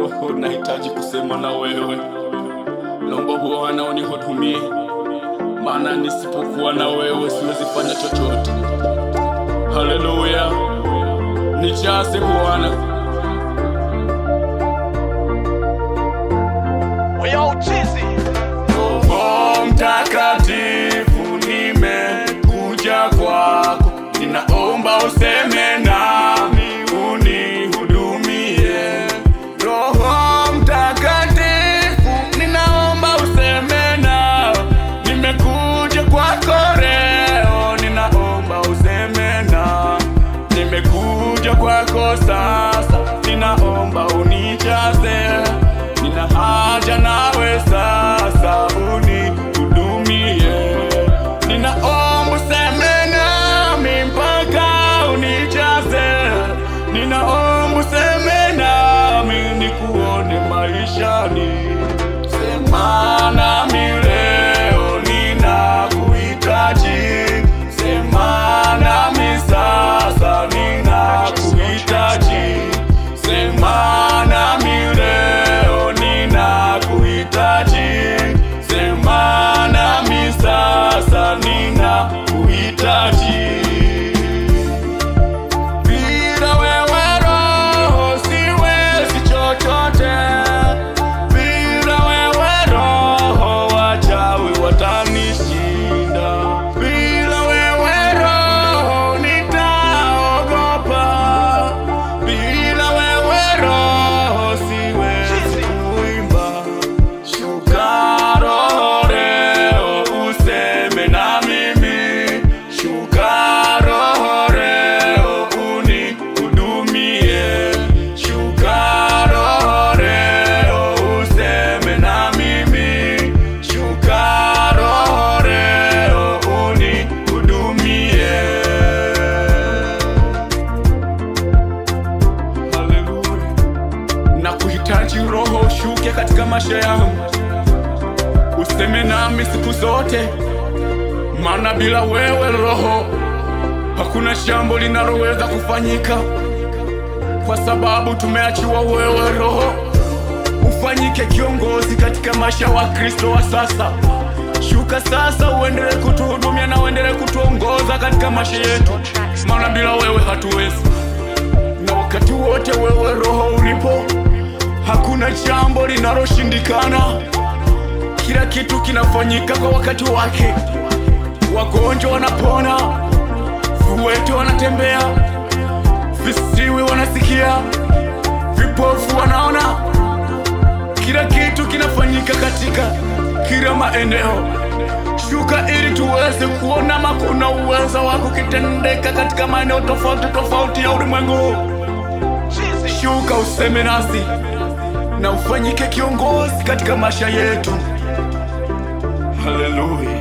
Roho, nahitaji kusema na wewe. Naomba Bwana unihudumie, maana nisipokuwa na wewe siwezi fanya chochote. Haleluya, nijaze Bwana. Roho Mtakatifu, nimekuja kwako, ninaomba useme nami, unihudumie. Roho Mtakatifu, ninaomba useme nami, nimekuja kwako leo, ninaomba useme nami, nimekuja kwako sasa, ninaomba unijaze, nina haja nawe sasa, unihudumie. Ninaomba useme nami mpaka unijaze, ninaomba useme nami nikuone maishani. Sema nami leo, ninakuhitaji. Sema nami sasa, ninakuhitaji. Sema nami leo, ninakuhitaji. Sema nami sasa, ninakuhitaji. Bila wewe Roho siwezi chochote. Bila wewe Roho wachawi watanishinda. Bila wewe Roho nitaogopa. Bila wewe Roho siwezi kuimba. Shuka Roho leo useme na mimi. Shuka Roho leo unihudumie. Shuka Roho leo useme na mimi. Shuka Roho leo unihudumie. Haleluya. Nakuhitaji Roho, ushuke katika maisha yangu, useme nami siku zote, maana bila wewe Roho hakuna jambo linaloweza kufanyika, kwa sababu tumeachiwa wewe Roho ufanyike kiongozi katika maisha wa Kristo wa sasa. Shuka sasa, uendelee kutuhudumia na uendelee kutuongoza katika maisha yetu, maana bila wewe hatuwezi. Na wakati wote wewe Roho ulipo, hakuna jambo linaloshindikana. Kila kitu kinafanyika kwa wakati wake. Wagonjwa wanapona, viwete wanatembea, visiwi wanasikia, vipofu wanaona. Kila kitu kinafanyika katika kila maeneo. Shuka ili tuweze kuona makuna uwezo wako kitendeka katika maeneo tofauti tofauti ya ulimwengu. Shuka useme nasi na ufanyike kiongozi katika maisha yetu. Haleluya.